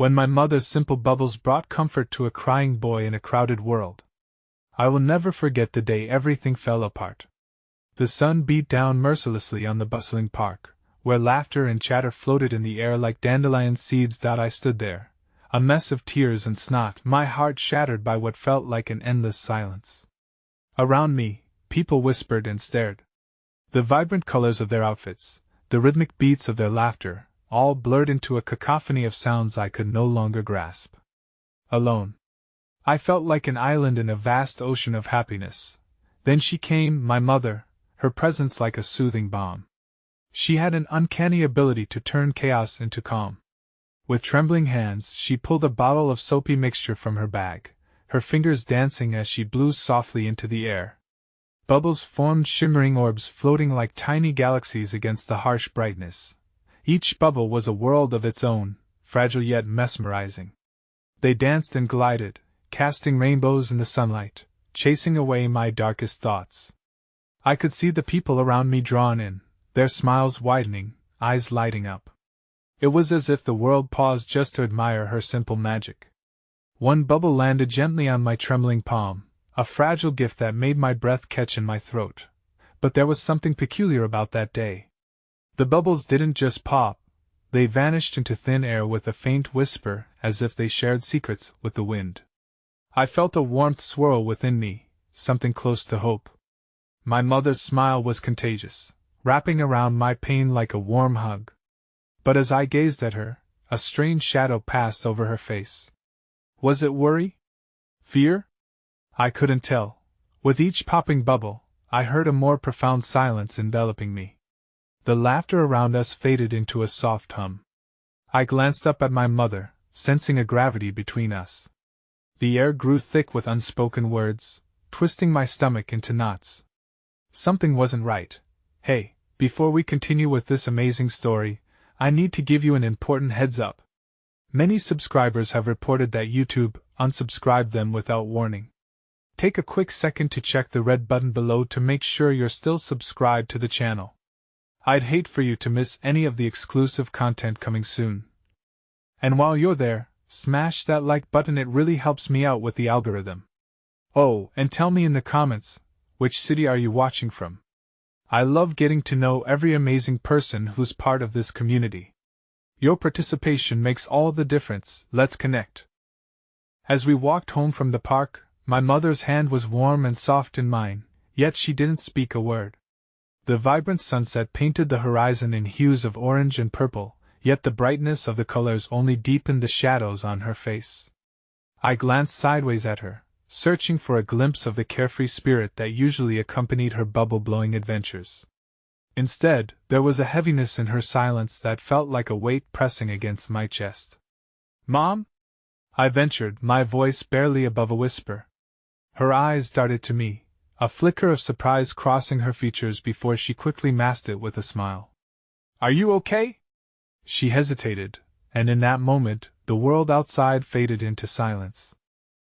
when my mother's simple bubbles brought comfort to a crying boy in a crowded world. I will never forget the day everything fell apart. The sun beat down mercilessly on the bustling park, where laughter and chatter floated in the air like dandelion seeds. I stood there, a mess of tears and snot, my heart shattered by what felt like an endless silence. Around me, people whispered and stared. The vibrant colors of their outfits, the rhythmic beats of their laughter, all blurred into a cacophony of sounds I could no longer grasp. Alone. I felt like an island in a vast ocean of happiness. Then she came, my mother, her presence like a soothing balm. She had an uncanny ability to turn chaos into calm. With trembling hands, she pulled a bottle of soapy mixture from her bag, her fingers dancing as she blew softly into the air. Bubbles formed shimmering orbs floating like tiny galaxies against the harsh brightness. Each bubble was a world of its own, fragile yet mesmerizing. They danced and glided, casting rainbows in the sunlight, chasing away my darkest thoughts. I could see the people around me drawn in, their smiles widening, eyes lighting up. It was as if the world paused just to admire her simple magic. One bubble landed gently on my trembling palm, a fragile gift that made my breath catch in my throat. But there was something peculiar about that day. The bubbles didn't just pop, they vanished into thin air with a faint whisper, as if they shared secrets with the wind. I felt a warmth swirl within me, something close to hope. My mother's smile was contagious, wrapping around my pain like a warm hug. But as I gazed at her, a strange shadow passed over her face. Was it worry? Fear? I couldn't tell. With each popping bubble, I heard a more profound silence enveloping me. The laughter around us faded into a soft hum. I glanced up at my mother, sensing a gravity between us. The air grew thick with unspoken words, twisting my stomach into knots. Something wasn't right. Hey, before we continue with this amazing story, I need to give you an important heads up. Many subscribers have reported that YouTube unsubscribed them without warning. Take a quick second to check the red button below to make sure you're still subscribed to the channel. I'd hate for you to miss any of the exclusive content coming soon. And while you're there, smash that like button, it really helps me out with the algorithm. Oh, and tell me in the comments, which city are you watching from? I love getting to know every amazing person who's part of this community. Your participation makes all the difference. Let's connect. As we walked home from the park, my mother's hand was warm and soft in mine, yet she didn't speak a word. The vibrant sunset painted the horizon in hues of orange and purple, yet the brightness of the colors only deepened the shadows on her face. I glanced sideways at her, searching for a glimpse of the carefree spirit that usually accompanied her bubble-blowing adventures. Instead, there was a heaviness in her silence that felt like a weight pressing against my chest. "Mom?" I ventured, my voice barely above a whisper. Her eyes darted to me, a flicker of surprise crossing her features before she quickly masked it with a smile. "Are you okay?" She hesitated, and in that moment, the world outside faded into silence.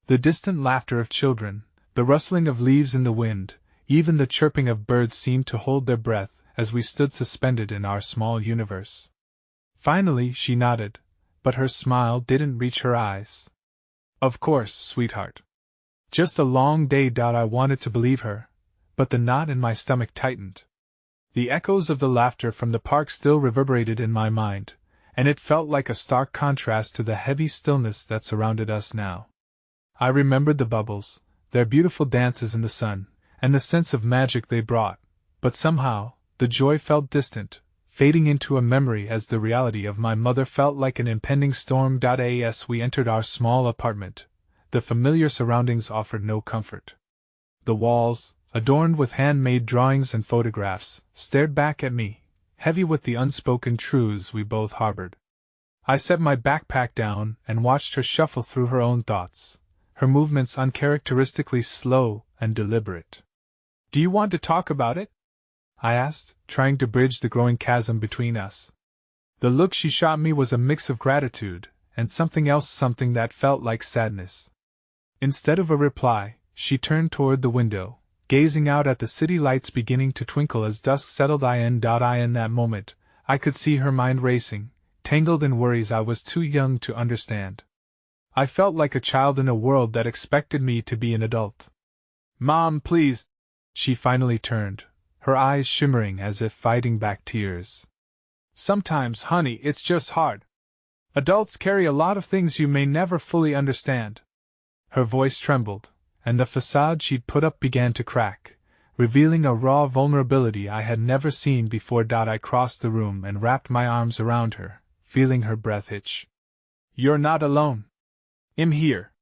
The distant laughter of children, the rustling of leaves in the wind, even the chirping of birds seemed to hold their breath as we stood suspended in our small universe. Finally, she nodded, but her smile didn't reach her eyes. "Of course, sweetheart. Just a long day." I wanted to believe her, but the knot in my stomach tightened. The echoes of the laughter from the park still reverberated in my mind, and it felt like a stark contrast to the heavy stillness that surrounded us now. I remembered the bubbles, their beautiful dances in the sun, and the sense of magic they brought, but somehow, the joy felt distant, fading into a memory as the reality of my mother felt like an impending storm. As we entered our small apartment, the familiar surroundings offered no comfort. The walls, adorned with handmade drawings and photographs, stared back at me, heavy with the unspoken truths we both harbored. I set my backpack down and watched her shuffle through her own thoughts, her movements uncharacteristically slow and deliberate. "Do you want to talk about it?" I asked, trying to bridge the growing chasm between us. The look she shot me was a mix of gratitude and something else, something that felt like sadness. Instead of a reply, she turned toward the window, gazing out at the city lights beginning to twinkle as dusk settled in. In that moment, I could see her mind racing, tangled in worries I was too young to understand. I felt like a child in a world that expected me to be an adult. "Mom, please!" She finally turned, her eyes shimmering as if fighting back tears. "Sometimes, honey, it's just hard. Adults carry a lot of things you may never fully understand." Her voice trembled, and the facade she'd put up began to crack, revealing a raw vulnerability I had never seen before. I crossed the room and wrapped my arms around her, feeling her breath hitch. "You're not alone. I'm here."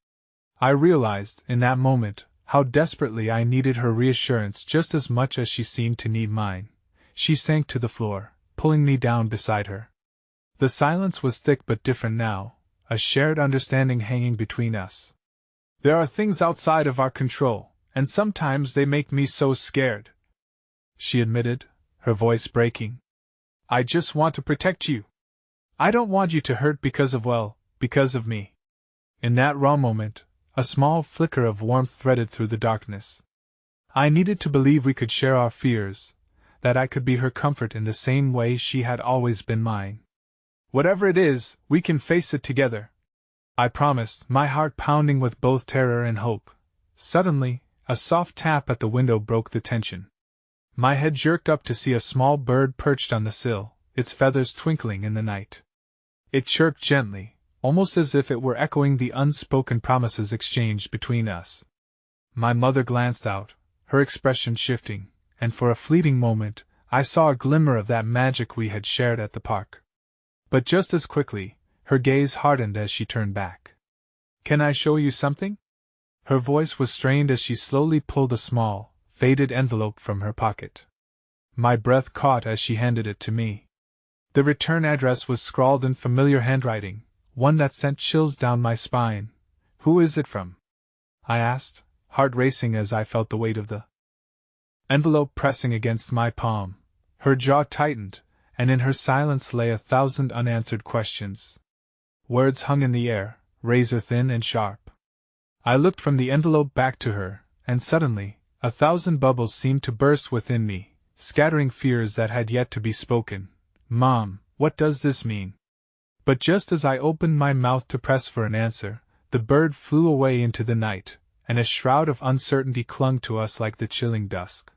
I realized, in that moment, how desperately I needed her reassurance just as much as she seemed to need mine. She sank to the floor, pulling me down beside her. The silence was thick but different now, a shared understanding hanging between us. "There are things outside of our control, and sometimes they make me so scared," she admitted, her voice breaking. "I just want to protect you. I don't want you to hurt because of me." In that raw moment, a small flicker of warmth threaded through the darkness. I needed to believe we could share our fears, that I could be her comfort in the same way she had always been mine. "Whatever it is, we can face it together," I promised, my heart pounding with both terror and hope. Suddenly, a soft tap at the window broke the tension. My head jerked up to see a small bird perched on the sill, its feathers twinkling in the night. It chirped gently, almost as if it were echoing the unspoken promises exchanged between us. My mother glanced out, her expression shifting, and for a fleeting moment, I saw a glimmer of that magic we had shared at the park. But just as quickly, her gaze hardened as she turned back. "Can I show you something?" Her voice was strained as she slowly pulled a small, faded envelope from her pocket. My breath caught as she handed it to me. The return address was scrawled in familiar handwriting, one that sent chills down my spine. "Who is it from?" I asked, heart racing as I felt the weight of the envelope pressing against my palm. Her jaw tightened, and in her silence lay 1,000 unanswered questions. Words hung in the air, razor-thin and sharp. I looked from the envelope back to her, and suddenly, 1,000 bubbles seemed to burst within me, scattering fears that had yet to be spoken. "Mom, what does this mean?" But just as I opened my mouth to press for an answer, the bird flew away into the night, and a shroud of uncertainty clung to us like the chilling dusk.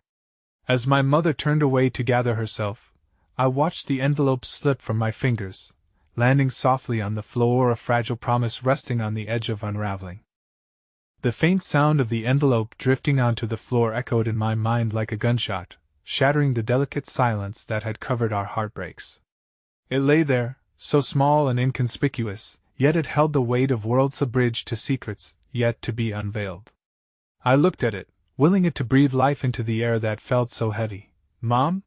As my mother turned away to gather herself, I watched the envelope slip from my fingers, landing softly on the floor, a fragile promise resting on the edge of unraveling. The faint sound of the envelope drifting onto the floor echoed in my mind like a gunshot, shattering the delicate silence that had covered our heartbreaks. It lay there, so small and inconspicuous, yet it held the weight of worlds abridged to secrets yet to be unveiled. I looked at it, willing it to breathe life into the air that felt so heavy. "Mom?"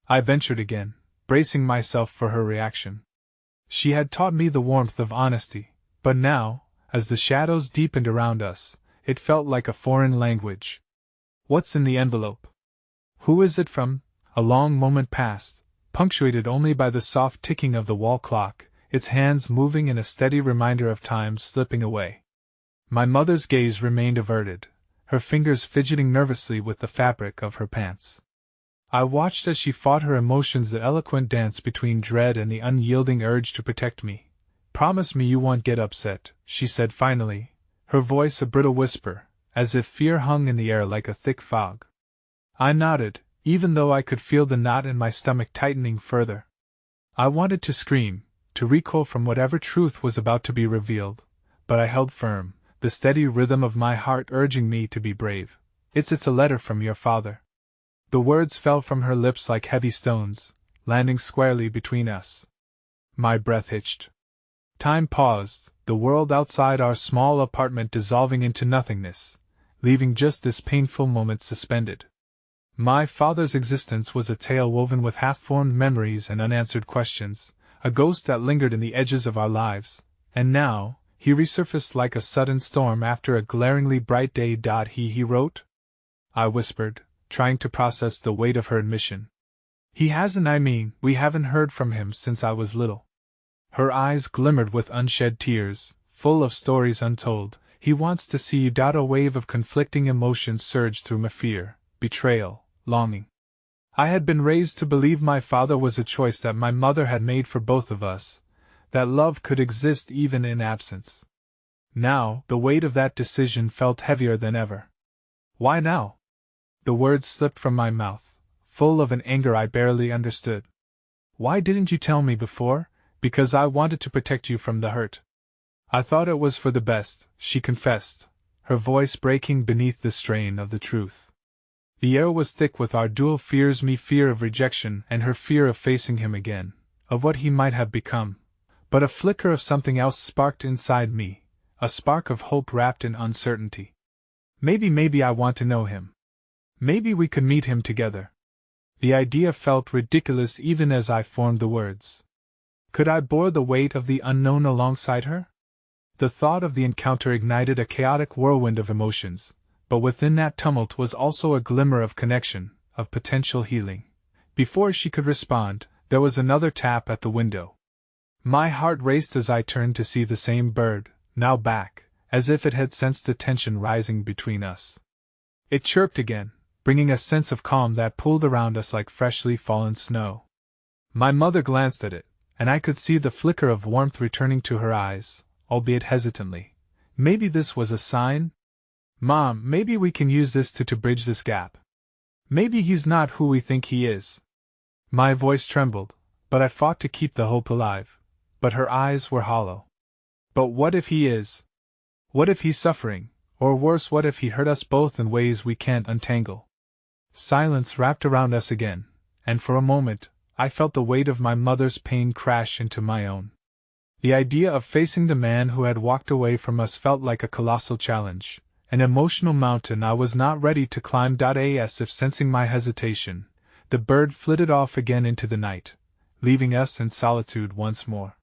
I ventured again, bracing myself for her reaction. She had taught me the warmth of honesty, but now, as the shadows deepened around us, it felt like a foreign language. "What's in the envelope? Who is it from?" A long moment passed, punctuated only by the soft ticking of the wall clock, its hands moving in a steady reminder of time slipping away. My mother's gaze remained averted, her fingers fidgeting nervously with the fabric of her pants. I watched as she fought her emotions, the eloquent dance between dread and the unyielding urge to protect me. "Promise me you won't get upset," she said finally, her voice a brittle whisper, as if fear hung in the air like a thick fog. I nodded, even though I could feel the knot in my stomach tightening further. I wanted to scream, to recoil from whatever truth was about to be revealed, but I held firm, the steady rhythm of my heart urging me to be brave. It's a letter from your father." The words fell from her lips like heavy stones, landing squarely between us. My breath hitched. Time paused, the world outside our small apartment dissolving into nothingness, leaving just this painful moment suspended. My father's existence was a tale woven with half-formed memories and unanswered questions, a ghost that lingered in the edges of our lives, and now, he resurfaced like a sudden storm after a glaringly bright day. He wrote?" I whispered, trying to process the weight of her admission. "He hasn't, we haven't heard from him since I was little." Her eyes glimmered with unshed tears, full of stories untold. "He wants to see you." A wave of conflicting emotions surged through me: fear, betrayal, longing. I had been raised to believe my father was a choice that my mother had made for both of us, that love could exist even in absence. Now, the weight of that decision felt heavier than ever. Why now? The words slipped from my mouth, full of an anger I barely understood. Why didn't you tell me before? Because I wanted to protect you from the hurt. I thought it was for the best, she confessed, her voice breaking beneath the strain of the truth. The air was thick with our dual fears, me fear of rejection and her fear of facing him again, of what he might have become. But a flicker of something else sparked inside me, a spark of hope wrapped in uncertainty. Maybe I want to know him. Maybe we could meet him together. The idea felt ridiculous even as I formed the words. Could I bore the weight of the unknown alongside her? The thought of the encounter ignited a chaotic whirlwind of emotions, but within that tumult was also a glimmer of connection, of potential healing. Before she could respond, there was another tap at the window. My heart raced as I turned to see the same bird, now back, as if it had sensed the tension rising between us. It chirped again, bringing a sense of calm that pooled around us like freshly fallen snow. My mother glanced at it, and I could see the flicker of warmth returning to her eyes, albeit hesitantly. Maybe this was a sign? Mom, maybe we can use this to bridge this gap. Maybe he's not who we think he is. My voice trembled, but I fought to keep the hope alive. But her eyes were hollow. But what if he is? What if he's suffering, or worse, what if he hurt us both in ways we can't untangle? Silence wrapped around us again, and for a moment, I felt the weight of my mother's pain crash into my own. The idea of facing the man who had walked away from us felt like a colossal challenge, an emotional mountain I was not ready to climb. As if sensing my hesitation, the bird flitted off again into the night, leaving us in solitude once more.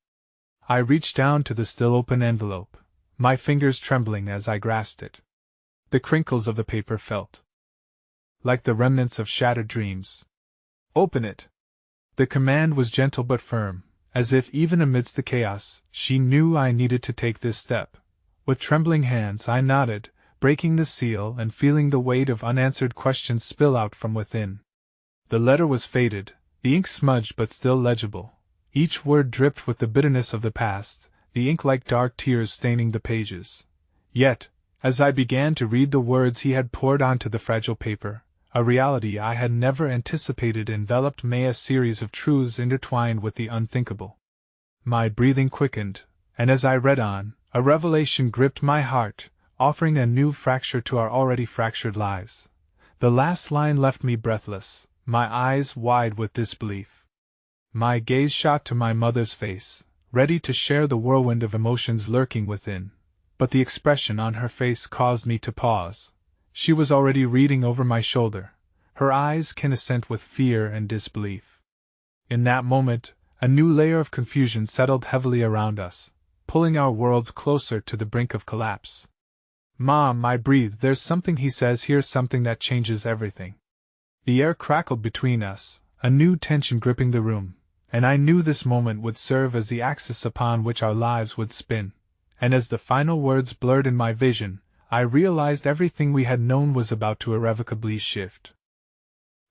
I reached down to the still open envelope, my fingers trembling as I grasped it. The crinkles of the paper felt like the remnants of shattered dreams. Open it! The command was gentle but firm, as if even amidst the chaos, she knew I needed to take this step. With trembling hands I nodded, breaking the seal and feeling the weight of unanswered questions spill out from within. The letter was faded, the ink smudged but still legible. Each word dripped with the bitterness of the past, the ink like dark tears staining the pages. Yet, as I began to read the words he had poured onto the fragile paper, a reality I had never anticipated enveloped me, a series of truths intertwined with the unthinkable. My breathing quickened, and as I read on, a revelation gripped my heart, offering a new fracture to our already fractured lives. The last line left me breathless, my eyes wide with disbelief. My gaze shot to my mother's face, ready to share the whirlwind of emotions lurking within, but the expression on her face caused me to pause. She was already reading over my shoulder, her eyes quiescent with fear and disbelief. In that moment, a new layer of confusion settled heavily around us, pulling our worlds closer to the brink of collapse. Mom, I breathed, there's something he says here, something that changes everything. The air crackled between us, a new tension gripping the room, and I knew this moment would serve as the axis upon which our lives would spin. And as the final words blurred in my vision, I realized everything we had known was about to irrevocably shift.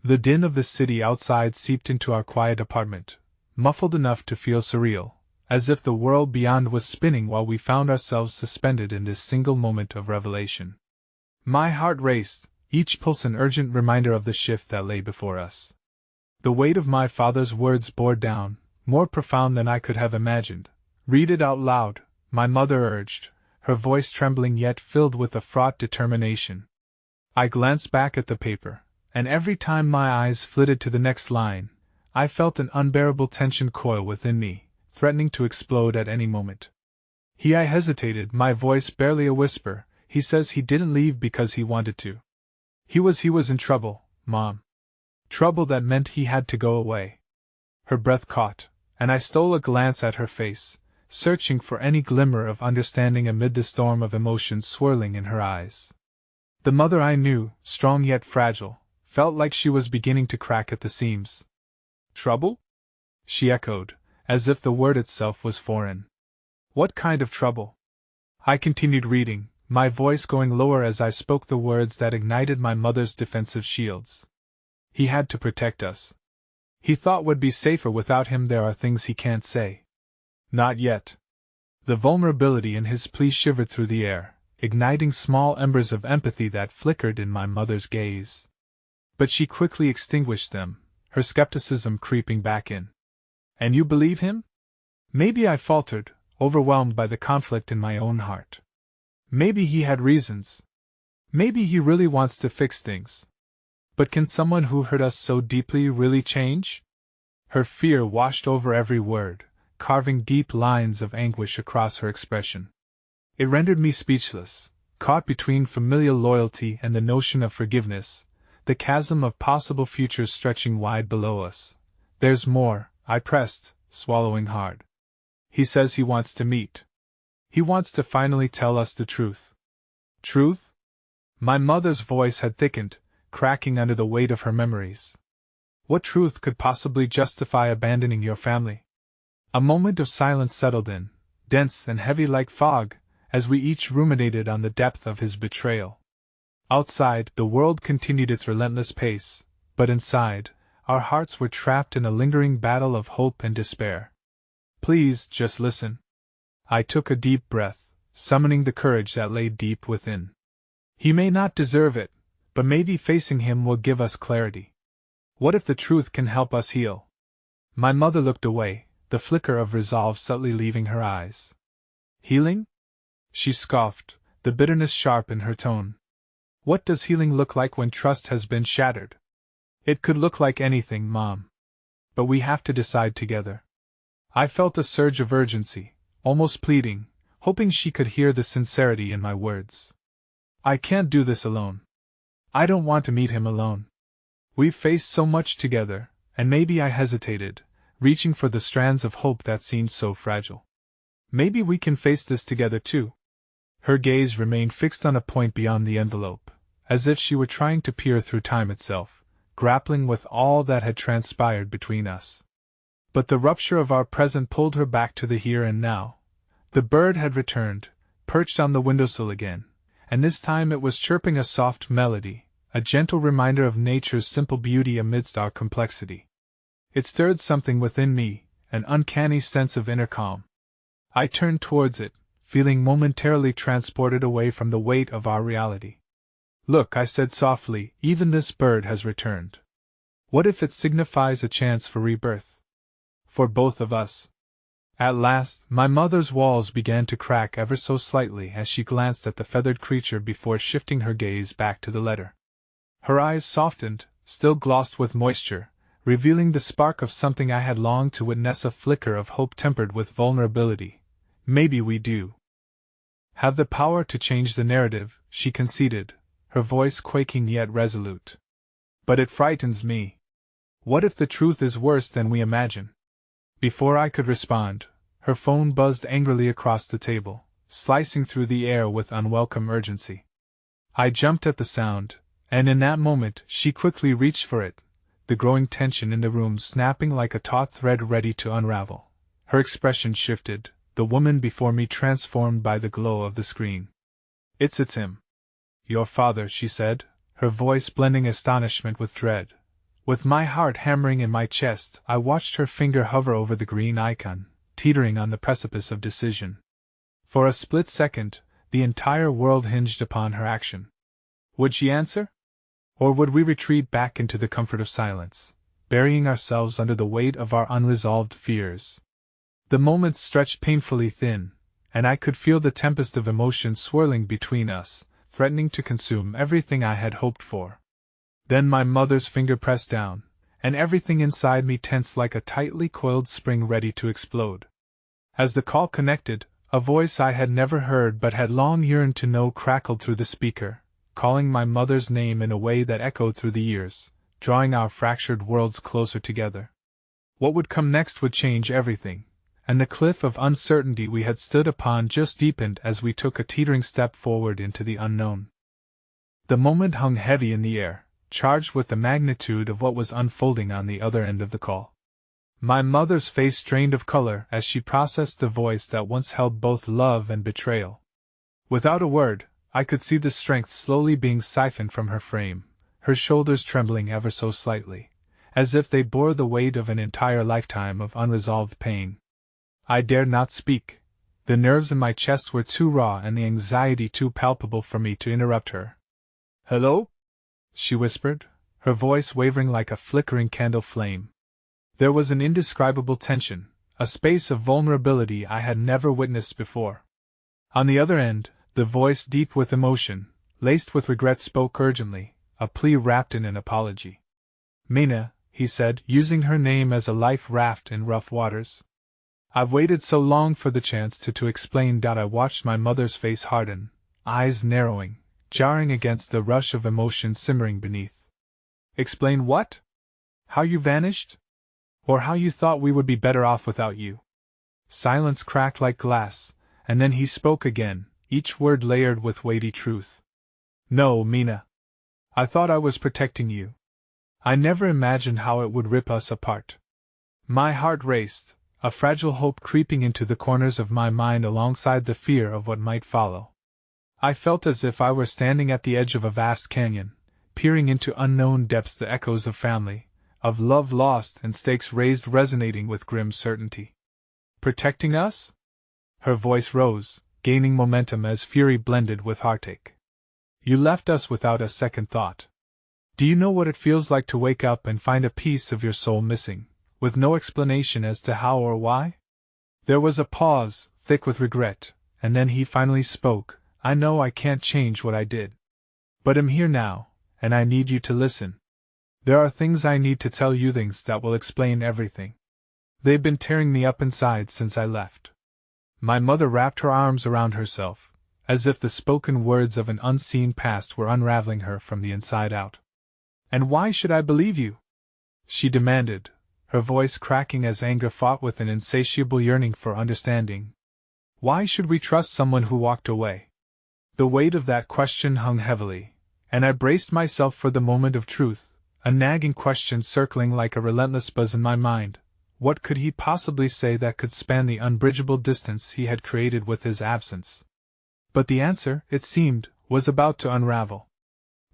The din of the city outside seeped into our quiet apartment, muffled enough to feel surreal, as if the world beyond was spinning while we found ourselves suspended in this single moment of revelation. My heart raced, each pulse an urgent reminder of the shift that lay before us. The weight of my father's words bore down, more profound than I could have imagined. Read it out loud, my mother urged, her voice trembling yet filled with a fraught determination. I glanced back at the paper, and every time my eyes flitted to the next line, I felt an unbearable tension coil within me, threatening to explode at any moment. I hesitated, my voice barely a whisper. He says he didn't leave because he wanted to. He was in trouble, Mom. Trouble that meant he had to go away. Her breath caught, and I stole a glance at her face, searching for any glimmer of understanding amid the storm of emotions swirling in her eyes. The mother I knew, strong yet fragile, felt like she was beginning to crack at the seams. Trouble? She echoed, as if the word itself was foreign. What kind of trouble? I continued reading, my voice going lower as I spoke the words that ignited my mother's defensive shields. He had to protect us. He thought we'd be safer without him. There are things he can't say. Not yet. The vulnerability in his plea shivered through the air, igniting small embers of empathy that flickered in my mother's gaze. But she quickly extinguished them, her skepticism creeping back in. And you believe him? Maybe, I faltered, overwhelmed by the conflict in my own heart. Maybe he had reasons. Maybe he really wants to fix things. But can someone who hurt us so deeply really change? Her fear washed over every word, carving deep lines of anguish across her expression. It rendered me speechless, caught between familial loyalty and the notion of forgiveness, the chasm of possible futures stretching wide below us. There's more, I pressed, swallowing hard. He says he wants to meet. He wants to finally tell us the truth. Truth? My mother's voice had thickened, cracking under the weight of her memories. What truth could possibly justify abandoning your family? A moment of silence settled in, dense and heavy like fog, as we each ruminated on the depth of his betrayal. Outside, the world continued its relentless pace, but inside, our hearts were trapped in a lingering battle of hope and despair. Please, just listen. I took a deep breath, summoning the courage that lay deep within. He may not deserve it, but maybe facing him will give us clarity. What if the truth can help us heal? My mother looked away, the flicker of resolve subtly leaving her eyes. Healing? She scoffed, the bitterness sharp in her tone. What does healing look like when trust has been shattered? It could look like anything, Mom. But we have to decide together. I felt a surge of urgency, almost pleading, hoping she could hear the sincerity in my words. I can't do this alone. I don't want to meet him alone. We've faced so much together, and maybe I hesitated, reaching for the strands of hope that seemed so fragile. Maybe we can face this together too. Her gaze remained fixed on a point beyond the envelope, as if she were trying to peer through time itself, grappling with all that had transpired between us. But the rupture of our present pulled her back to the here and now. The bird had returned, perched on the windowsill again, and this time it was chirping a soft melody, a gentle reminder of nature's simple beauty amidst our complexity. It stirred something within me, an uncanny sense of inner calm. I turned towards it, feeling momentarily transported away from the weight of our reality. Look, I said softly, even this bird has returned. What if it signifies a chance for rebirth? For both of us. At last, my mother's walls began to crack ever so slightly as she glanced at the feathered creature before shifting her gaze back to the letter. Her eyes softened, still glossed with moisture, revealing the spark of something I had longed to witness, a flicker of hope tempered with vulnerability. Maybe we do have the power to change the narrative, she conceded, her voice quaking yet resolute. But it frightens me. What if the truth is worse than we imagine? Before I could respond, her phone buzzed angrily across the table, slicing through the air with unwelcome urgency. I jumped at the sound, and in that moment she quickly reached for it, the growing tension in the room snapping like a taut thread ready to unravel. Her expression shifted, the woman before me transformed by the glow of the screen. It's him. Your father, she said, her voice blending astonishment with dread. With my heart hammering in my chest, I watched her finger hover over the green icon, teetering on the precipice of decision. For a split second, the entire world hinged upon her action. Would she answer? Or would we retreat back into the comfort of silence, burying ourselves under the weight of our unresolved fears? The moments stretched painfully thin, and I could feel the tempest of emotion swirling between us, threatening to consume everything I had hoped for. Then my mother's finger pressed down, and everything inside me tensed like a tightly coiled spring ready to explode. As the call connected, a voice I had never heard but had long yearned to know crackled through the speaker, calling my mother's name in a way that echoed through the years, drawing our fractured worlds closer together. What would come next would change everything, and the cliff of uncertainty we had stood upon just deepened as we took a teetering step forward into the unknown. The moment hung heavy in the air, charged with the magnitude of what was unfolding on the other end of the call. My mother's face strained of color as she processed the voice that once held both love and betrayal. Without a word, I could see the strength slowly being siphoned from her frame, her shoulders trembling ever so slightly, as if they bore the weight of an entire lifetime of unresolved pain. I dared not speak. The nerves in my chest were too raw and the anxiety too palpable for me to interrupt her. "Hello?" she whispered, her voice wavering like a flickering candle flame. There was an indescribable tension, a space of vulnerability I had never witnessed before. On the other end, the voice deep with emotion, laced with regret, spoke urgently, a plea wrapped in an apology. "Mina," he said, using her name as a life raft in rough waters. "I've waited so long for the chance to explain." I watched my mother's face harden, eyes narrowing, jarring against the rush of emotion simmering beneath. "Explain what? How you vanished? Or how you thought we would be better off without you?" Silence cracked like glass, and then he spoke again, each word layered with weighty truth. "No, Mina. I thought I was protecting you. I never imagined how it would rip us apart." My heart raced, a fragile hope creeping into the corners of my mind alongside the fear of what might follow. I felt as if I were standing at the edge of a vast canyon, peering into unknown depths, the echoes of family, of love lost and stakes raised resonating with grim certainty. "Protecting us?" Her voice rose, gaining momentum as fury blended with heartache. "You left us without a second thought. Do you know what it feels like to wake up and find a piece of your soul missing, with no explanation as to how or why?" There was a pause, thick with regret, and then he finally spoke. "I know I can't change what I did. But I'm here now, and I need you to listen. There are things I need to tell you, things that will explain everything. They've been tearing me up inside since I left." My mother wrapped her arms around herself, as if the spoken words of an unseen past were unraveling her from the inside out. "And why should I believe you?" she demanded, her voice cracking as anger fought with an insatiable yearning for understanding. "Why should we trust someone who walked away?" The weight of that question hung heavily, and I braced myself for the moment of truth, a nagging question circling like a relentless buzz in my mind. What could he possibly say that could span the unbridgeable distance he had created with his absence? But the answer, it seemed, was about to unravel.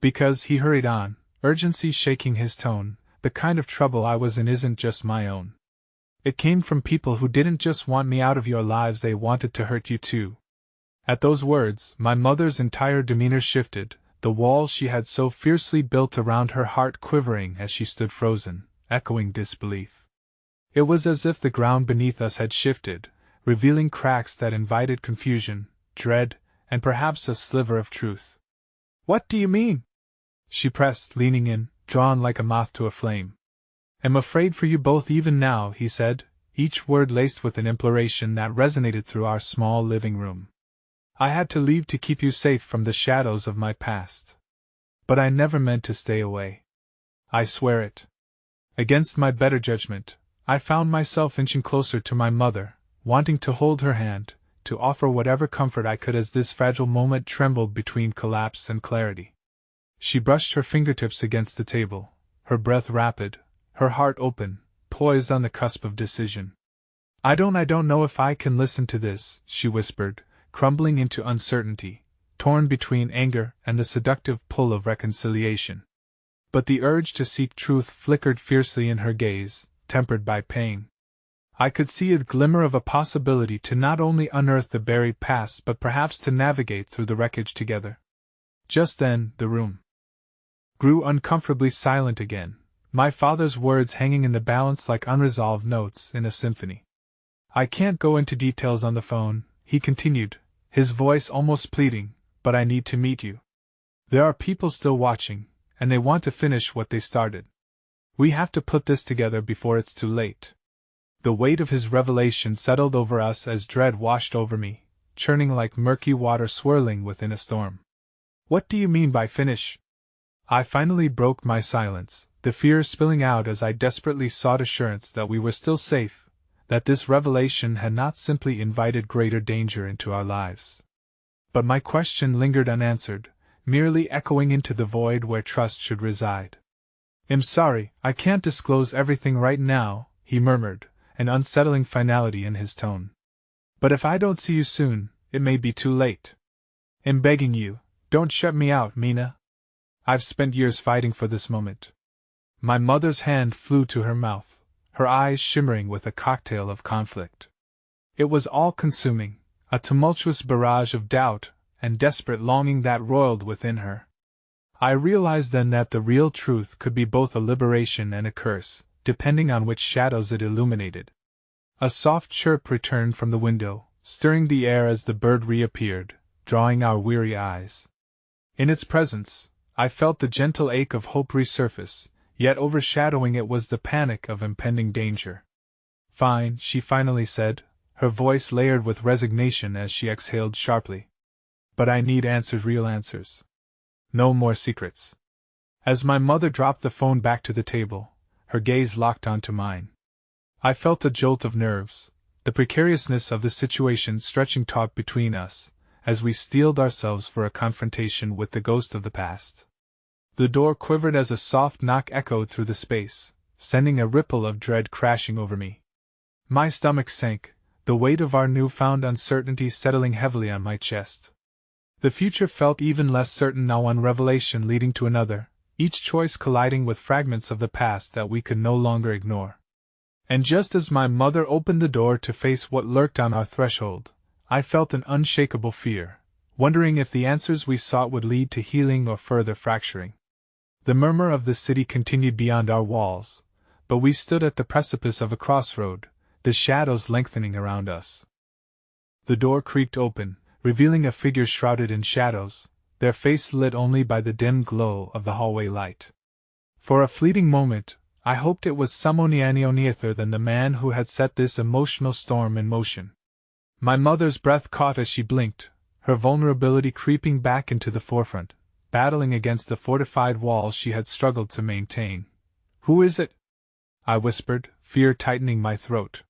"Because," he hurried on, urgency shaking his tone, "the kind of trouble I was in isn't just my own. It came from people who didn't just want me out of your lives, they wanted to hurt you too." At those words, my mother's entire demeanor shifted, the walls she had so fiercely built around her heart quivering as she stood frozen, echoing disbelief. It was as if the ground beneath us had shifted, revealing cracks that invited confusion, dread, and perhaps a sliver of truth. "What do you mean?" she pressed, leaning in, drawn like a moth to a flame. "I'm afraid for you both even now," he said, each word laced with an imploration that resonated through our small living room. "I had to leave to keep you safe from the shadows of my past. But I never meant to stay away. I swear it." Against my better judgment, I found myself inching closer to my mother, wanting to hold her hand, to offer whatever comfort I could as this fragile moment trembled between collapse and clarity. She brushed her fingertips against the table, her breath rapid, her heart open, poised on the cusp of decision. I don't know if I can listen to this," she whispered, crumbling into uncertainty, torn between anger and the seductive pull of reconciliation. But the urge to seek truth flickered fiercely in her gaze, tempered by pain. I could see a glimmer of a possibility to not only unearth the buried past but perhaps to navigate through the wreckage together. Just then, the room grew uncomfortably silent again, my father's words hanging in the balance like unresolved notes in a symphony. "I can't go into details on the phone," he continued, his voice almost pleading, "but I need to meet you. There are people still watching, and they want to finish what they started. We have to put this together before it's too late." The weight of his revelation settled over us as dread washed over me, churning like murky water swirling within a storm. "What do you mean by finish?" I finally broke my silence, the fear spilling out as I desperately sought assurance that we were still safe, that this revelation had not simply invited greater danger into our lives. But my question lingered unanswered, merely echoing into the void where trust should reside. "I'm sorry, I can't disclose everything right now," he murmured, an unsettling finality in his tone. "But if I don't see you soon, it may be too late. I'm begging you, don't shut me out, Mina. I've spent years fighting for this moment." My mother's hand flew to her mouth, her eyes shimmering with a cocktail of conflict. It was all-consuming, a tumultuous barrage of doubt and desperate longing that roiled within her. I realized then that the real truth could be both a liberation and a curse, depending on which shadows it illuminated. A soft chirp returned from the window, stirring the air as the bird reappeared, drawing our weary eyes. In its presence, I felt the gentle ache of hope resurface, yet overshadowing it was the panic of impending danger. "Fine," she finally said, her voice layered with resignation as she exhaled sharply. "But I need answers, real answers. No more secrets." As my mother dropped the phone back to the table, her gaze locked onto mine. I felt a jolt of nerves, the precariousness of the situation stretching taut between us, as we steeled ourselves for a confrontation with the ghost of the past. The door quivered as a soft knock echoed through the space, sending a ripple of dread crashing over me. My stomach sank, the weight of our newfound uncertainty settling heavily on my chest. The future felt even less certain now, one revelation leading to another, each choice colliding with fragments of the past that we could no longer ignore. And just as my mother opened the door to face what lurked on our threshold, I felt an unshakable fear, wondering if the answers we sought would lead to healing or further fracturing. The murmur of the city continued beyond our walls, but we stood at the precipice of a crossroad, the shadows lengthening around us. The door creaked open, revealing a figure shrouded in shadows, their face lit only by the dim glow of the hallway light. For a fleeting moment, I hoped it was someone any other than the man who had set this emotional storm in motion. My mother's breath caught as she blinked, her vulnerability creeping back into the forefront, battling against the fortified walls she had struggled to maintain. "Who is it?" I whispered, fear tightening my throat.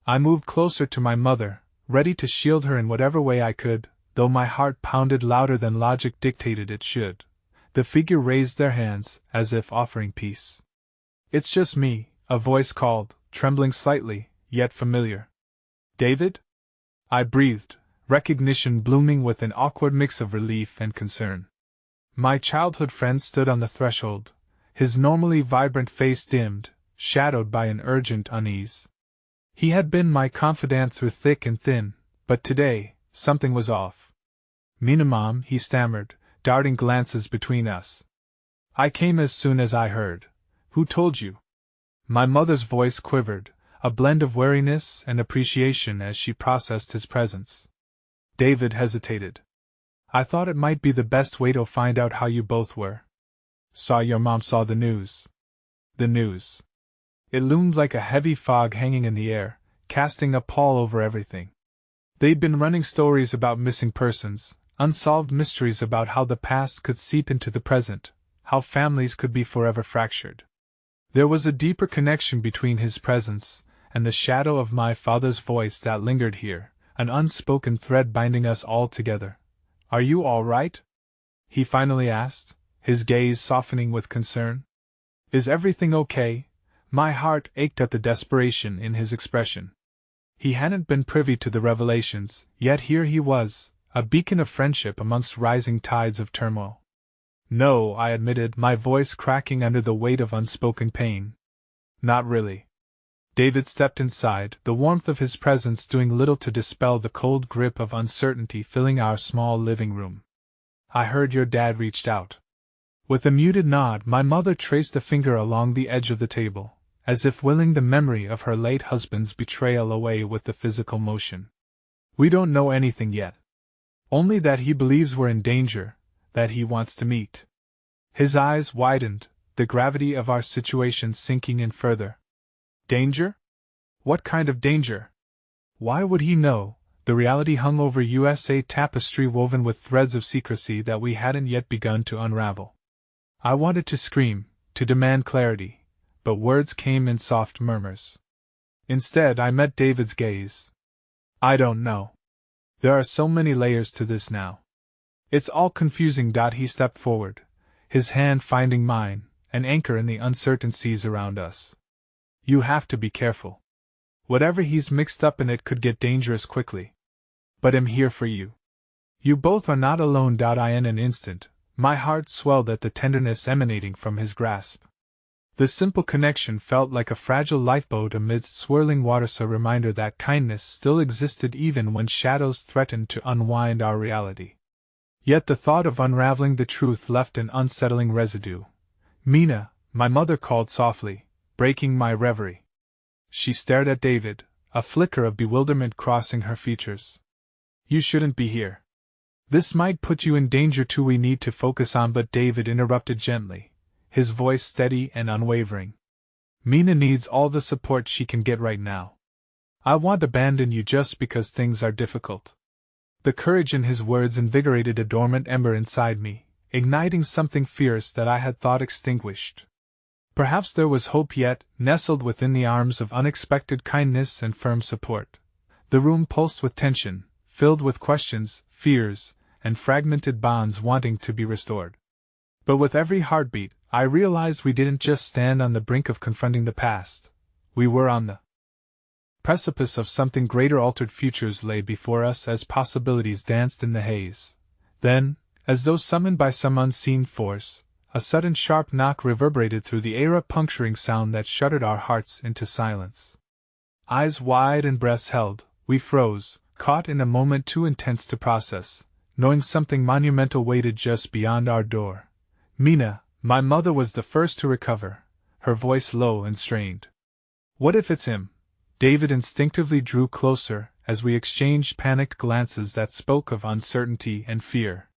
I moved closer to my mother, ready to shield her in whatever way I could, though my heart pounded louder than logic dictated it should. The figure raised their hands, as if offering peace. "It's just me," a voice called, trembling slightly, yet familiar. "David?" I breathed, recognition blooming with an awkward mix of relief and concern. My childhood friend stood on the threshold, his normally vibrant face dimmed, shadowed by an urgent unease. He had been my confidant through thick and thin, but today, something was off. "Mina, Mom," he stammered, darting glances between us. "I came as soon as I heard. Who told you?" My mother's voice quivered, a blend of wariness and appreciation as she processed his presence. David hesitated. "I thought it might be the best way to find out how you both were." "Saw your mom saw the news." The news. It loomed like a heavy fog hanging in the air, casting a pall over everything. They'd been running stories about missing persons, unsolved mysteries about how the past could seep into the present, how families could be forever fractured. There was a deeper connection between his presence and the shadow of my father's voice that lingered here, an unspoken thread binding us all together. "Are you all right?" he finally asked, his gaze softening with concern. "Is everything okay?" My heart ached at the desperation in his expression. He hadn't been privy to the revelations, yet here he was, a beacon of friendship amongst rising tides of turmoil. "No," I admitted, my voice cracking under the weight of unspoken pain. "Not really." David stepped inside, the warmth of his presence doing little to dispel the cold grip of uncertainty filling our small living room. "I heard your dad reached out." With a muted nod, my mother traced a finger along the edge of the table, as if willing the memory of her late husband's betrayal away with the physical motion. "We don't know anything yet. Only that he believes we're in danger, that he wants to meet." His eyes widened, the gravity of our situation sinking in further. "Danger? What kind of danger? Why would he know?" The reality hung over USA tapestry woven with threads of secrecy that we hadn't yet begun to unravel. I wanted to scream, to demand clarity, but words came in soft murmurs. Instead, I met David's gaze. "I don't know. There are so many layers to this now. It's all confusing." He stepped forward, his hand finding mine, an anchor in the uncertain seas around us. "You have to be careful. Whatever he's mixed up in it could get dangerous quickly. But I'm here for you. You both are not alone." In an instant, my heart swelled at the tenderness emanating from his grasp. The simple connection felt like a fragile lifeboat amidst swirling waters, a reminder that kindness still existed even when shadows threatened to unwind our reality. Yet the thought of unraveling the truth left an unsettling residue. "Mina," my mother called softly, breaking my reverie. She stared at David, a flicker of bewilderment crossing her features. "You shouldn't be here. This might put you in danger too." "We need to focus on," but David interrupted gently, his voice steady and unwavering. "Mina needs all the support she can get right now. I won't abandon you just because things are difficult." The courage in his words invigorated a dormant ember inside me, igniting something fierce that I had thought extinguished. Perhaps there was hope yet, nestled within the arms of unexpected kindness and firm support. The room pulsed with tension, filled with questions, fears, and fragmented bonds wanting to be restored. But with every heartbeat, I realized we didn't just stand on the brink of confronting the past. We were on the precipice of something greater. Altered futures lay before us as possibilities danced in the haze. Then, as though summoned by some unseen force, a sudden sharp knock reverberated through the air, a puncturing sound that shuddered our hearts into silence. Eyes wide and breaths held, we froze, caught in a moment too intense to process, knowing something monumental waited just beyond our door. "Mina," my mother was the first to recover, her voice low and strained. "What if it's him?" David instinctively drew closer, as we exchanged panicked glances that spoke of uncertainty and fear.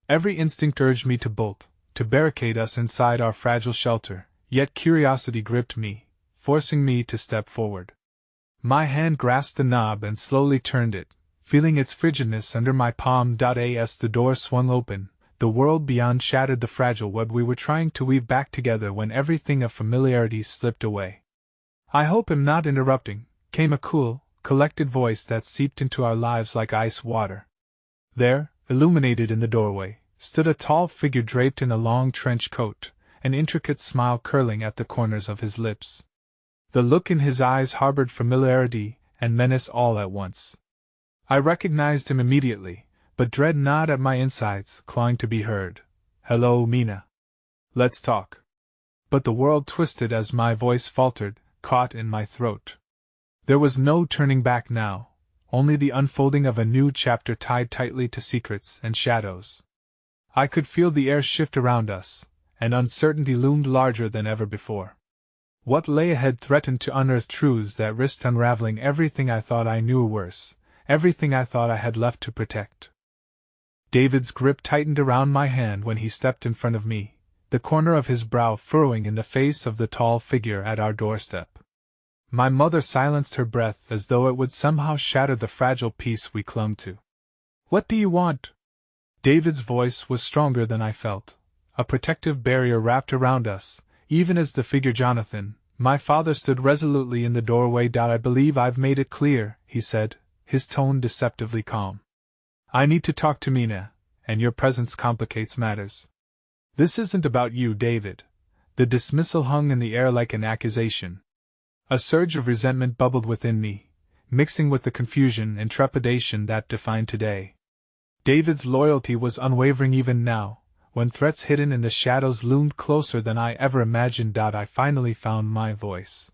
Every instinct urged me to bolt, to barricade us inside our fragile shelter, yet curiosity gripped me, forcing me to step forward. My hand grasped the knob and slowly turned it, feeling its frigidness under my palm. As the door swung open, the world beyond shattered the fragile web we were trying to weave back together when everything of familiarity slipped away. "I hope I'm not interrupting," came a cool, collected voice that seeped into our lives like ice water. There, illuminated in the doorway, stood a tall figure draped in a long trench coat, an intricate smile curling at the corners of his lips. The look in his eyes harbored familiarity and menace all at once. I recognized him immediately, but dread gnawed at my insides, clawing to be heard. "Hello, Mina. Let's talk." But the world twisted as my voice faltered, caught in my throat. There was no turning back now, only the unfolding of a new chapter tied tightly to secrets and shadows. I could feel the air shift around us, and uncertainty loomed larger than ever before. What lay ahead threatened to unearth truths that risked unraveling everything I thought I knew, or worse, everything I thought I had left to protect. David's grip tightened around my hand when he stepped in front of me, the corner of his brow furrowing in the face of the tall figure at our doorstep. My mother silenced her breath as though it would somehow shatter the fragile peace we clung to. "What do you want?" David's voice was stronger than I felt. A protective barrier wrapped around us, even as the figure Jonathan, my father, stood resolutely in the doorway. "I believe I've made it clear," he said, his tone deceptively calm. "I need to talk to Mina, and your presence complicates matters." "This isn't about you, David." The dismissal hung in the air like an accusation. A surge of resentment bubbled within me, mixing with the confusion and trepidation that defined today. David's loyalty was unwavering even now, when threats hidden in the shadows loomed closer than I ever imagined. I finally found my voice.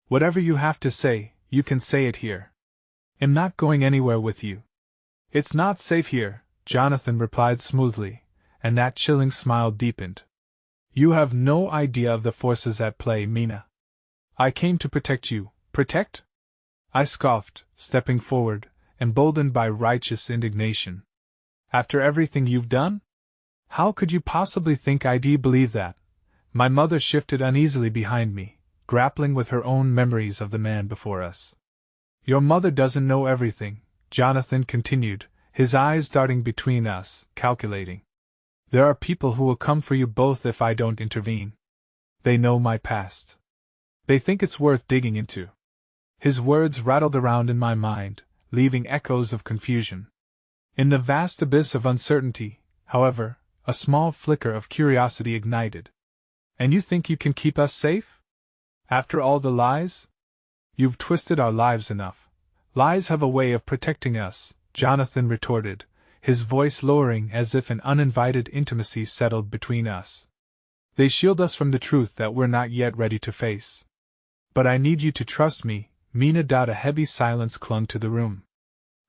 "Whatever you have to say, you can say it here. I'm not going anywhere with you." "It's not safe here," Jonathan replied smoothly, and that chilling smile deepened. "You have no idea of the forces at play, Mina. I came to protect you." "Protect?" I scoffed, stepping forward, emboldened by righteous indignation. "After everything you've done? How could you possibly think I'd believe that?" My mother shifted uneasily behind me, grappling with her own memories of the man before us. "Your mother doesn't know everything," Jonathan continued, his eyes darting between us, calculating. "There are people who will come for you both if I don't intervene. They know my past. They think it's worth digging into." His words rattled around in my mind, leaving echoes of confusion. In the vast abyss of uncertainty, however, a small flicker of curiosity ignited. "And you think you can keep us safe? After all the lies? You've twisted our lives enough. Lies have a way of protecting us," Jonathan retorted, his voice lowering as if an uninvited intimacy settled between us. They shield us from the truth that we're not yet ready to face. But I need you to trust me, Mina. A heavy silence clung to the room.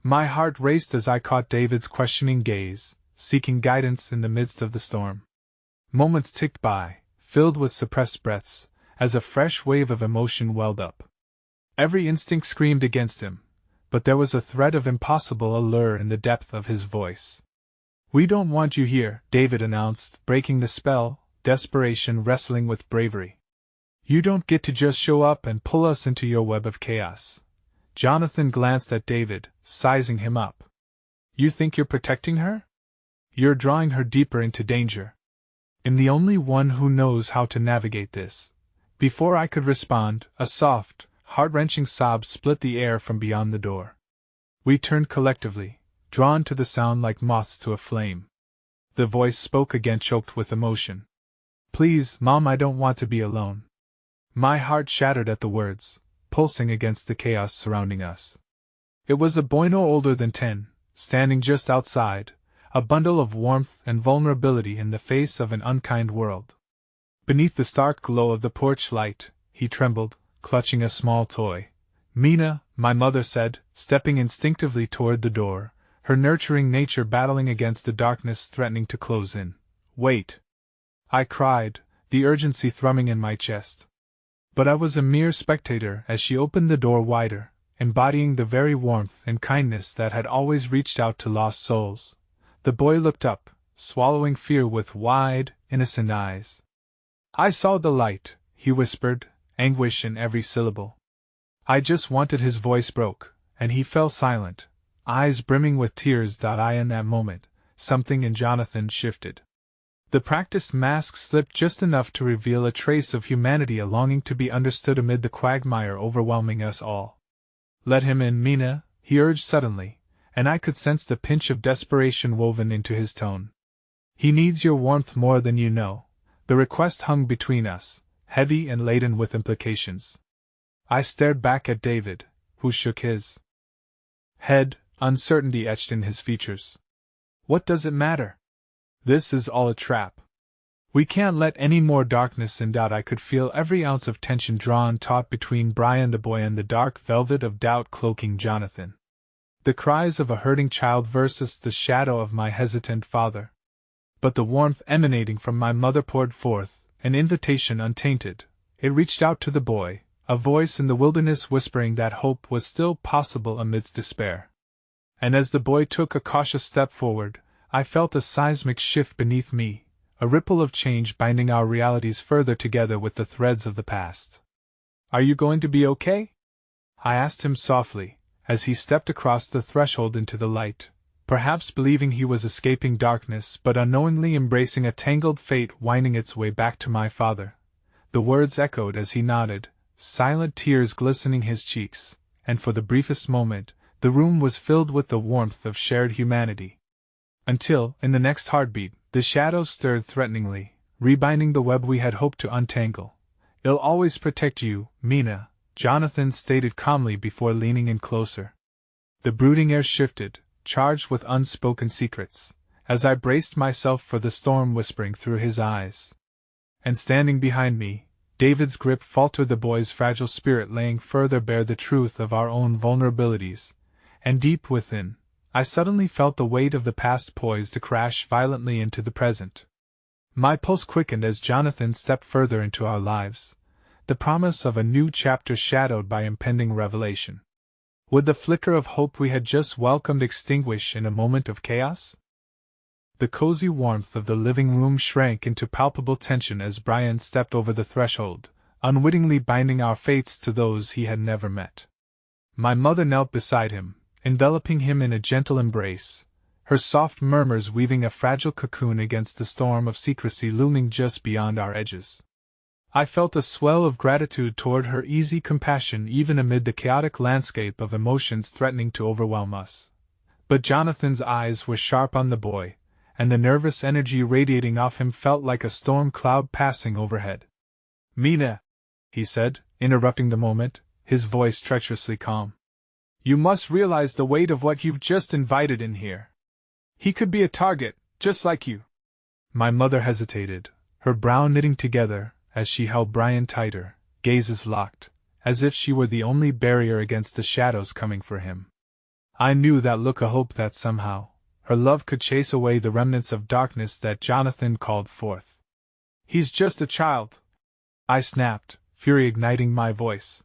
My heart raced as I caught David's questioning gaze, seeking guidance in the midst of the storm. Moments ticked by, filled with suppressed breaths, as a fresh wave of emotion welled up. Every instinct screamed against him, but there was a thread of impossible allure in the depth of his voice. "We don't want you here," David announced, breaking the spell, desperation wrestling with bravery. "You don't get to just show up and pull us into your web of chaos." Jonathan glanced at David, sizing him up. "You think you're protecting her? You're drawing her deeper into danger. I'm the only one who knows how to navigate this." Before I could respond, a soft, heart-wrenching sob split the air from beyond the door. We turned collectively, drawn to the sound like moths to a flame. The voice spoke again, choked with emotion. "Please, Mom, I don't want to be alone." My heart shattered at the words, pulsing against the chaos surrounding us. It was a boy no older than 10, standing just outside, a bundle of warmth and vulnerability in the face of an unkind world. Beneath the stark glow of the porch light, he trembled, clutching a small toy. "Mina," my mother said, stepping instinctively toward the door, her nurturing nature battling against the darkness threatening to close in. "Wait!" I cried, the urgency thrumming in my chest. But I was a mere spectator as she opened the door wider, embodying the very warmth and kindness that had always reached out to lost souls. The boy looked up, swallowing fear with wide, innocent eyes. "I saw the light," he whispered, anguish in every syllable. I just wanted. His voice broke, and he fell silent, eyes brimming with tears. In that moment, something in Jonathan shifted. The practiced mask slipped just enough to reveal a trace of humanity, a longing to be understood amid the quagmire overwhelming us all. "Let him in, Mina," he urged suddenly, and I could sense the pinch of desperation woven into his tone. "He needs your warmth more than you know." The request hung between us, heavy and laden with implications. I stared back at David, who shook his head, uncertainty etched in his features. "What does it matter? This is all a trap. We can't let any more darkness in." I could feel every ounce of tension drawn taut between Brian the boy and the dark velvet of doubt cloaking Jonathan. The cries of a hurting child versus the shadow of my hesitant father. But the warmth emanating from my mother poured forth, an invitation untainted. It reached out to the boy, a voice in the wilderness whispering that hope was still possible amidst despair. And as the boy took a cautious step forward, I felt a seismic shift beneath me, a ripple of change binding our realities further together with the threads of the past. "Are you going to be okay?" I asked him softly, as he stepped across the threshold into the light, perhaps believing he was escaping darkness but unknowingly embracing a tangled fate winding its way back to my father. The words echoed as he nodded, silent tears glistening his cheeks, and for the briefest moment, the room was filled with the warmth of shared humanity. Until, in the next heartbeat, the shadows stirred threateningly, rebinding the web we had hoped to untangle. "I'll always protect you, Mina," Jonathan stated calmly before leaning in closer. The brooding air shifted, charged with unspoken secrets, as I braced myself for the storm whispering through his eyes. And standing behind me, David's grip faltered, the boy's fragile spirit laying further bare the truth of our own vulnerabilities, and deep within, I suddenly felt the weight of the past poised to crash violently into the present. My pulse quickened as Jonathan stepped further into our lives, the promise of a new chapter shadowed by impending revelation. Would the flicker of hope we had just welcomed extinguish in a moment of chaos? The cozy warmth of the living room shrank into palpable tension as Brian stepped over the threshold, unwittingly binding our fates to those he had never met. My mother knelt beside him, enveloping him in a gentle embrace, her soft murmurs weaving a fragile cocoon against the storm of secrecy looming just beyond our edges. I felt a swell of gratitude toward her easy compassion even amid the chaotic landscape of emotions threatening to overwhelm us. But Jonathan's eyes were sharp on the boy, and the nervous energy radiating off him felt like a storm cloud passing overhead. "Mina," he said, interrupting the moment, his voice treacherously calm. "You must realize the weight of what you've just invited in here. He could be a target, just like you." My mother hesitated, her brow knitting together as she held Brian tighter, gazes locked, as if she were the only barrier against the shadows coming for him. I knew that look, a hope that somehow her love could chase away the remnants of darkness that Jonathan called forth. "He's just a child," I snapped, fury igniting my voice.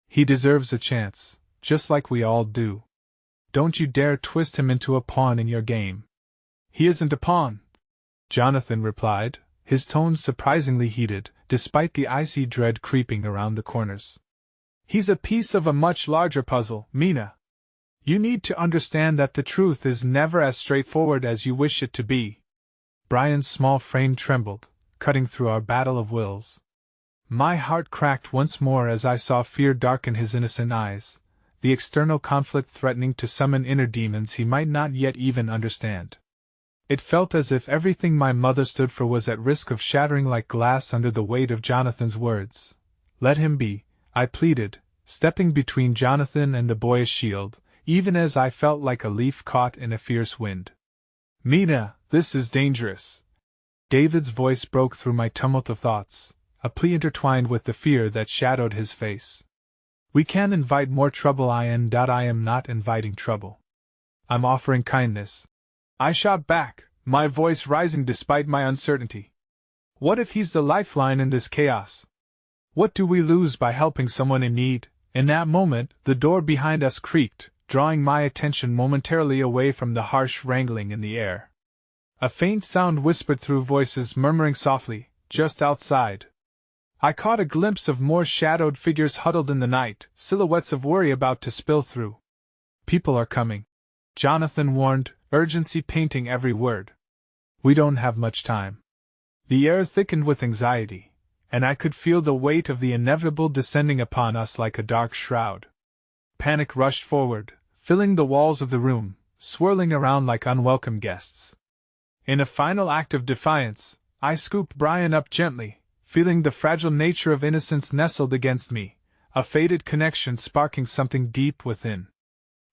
"He deserves a chance, just like we all do. Don't you dare twist him into a pawn in your game." "He isn't a pawn," Jonathan replied, his tone surprisingly heated, despite the icy dread creeping around the corners. "He's a piece of a much larger puzzle, Mina. You need to understand that the truth is never as straightforward as you wish it to be." Brian's small frame trembled, cutting through our battle of wills. My heart cracked once more as I saw fear darken his innocent eyes, the external conflict threatening to summon inner demons he might not yet even understand. It felt as if everything my mother stood for was at risk of shattering like glass under the weight of Jonathan's words. "Let him be," I pleaded, stepping between Jonathan and the boyish shield, even as I felt like a leaf caught in a fierce wind. "Mina, this is dangerous." David's voice broke through my tumult of thoughts, a plea intertwined with the fear that shadowed his face. "We can't invite more trouble. I am not inviting trouble. I'm offering kindness." I shot back, my voice rising despite my uncertainty. "What if he's the lifeline in this chaos? What do we lose by helping someone in need?" In that moment, the door behind us creaked, drawing my attention momentarily away from the harsh wrangling in the air. A faint sound whispered through voices murmuring softly, just outside. I caught a glimpse of more shadowed figures huddled in the night, silhouettes of worry about to spill through. "People are coming," Jonathan warned, urgency painting every word. "We don't have much time." The air thickened with anxiety, and I could feel the weight of the inevitable descending upon us like a dark shroud. Panic rushed forward, filling the walls of the room, swirling around like unwelcome guests. In a final act of defiance, I scooped Brian up gently, feeling the fragile nature of innocence nestled against me, a faded connection sparking something deep within.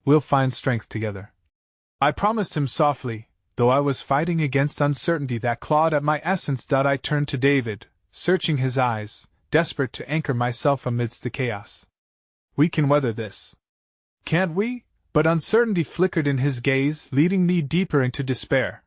"We'll find strength together," I promised him softly, though I was fighting against uncertainty that clawed at my essence. I turned to David, searching his eyes, desperate to anchor myself amidst the chaos. "We can weather this, can't we?" But uncertainty flickered in his gaze, leading me deeper into despair.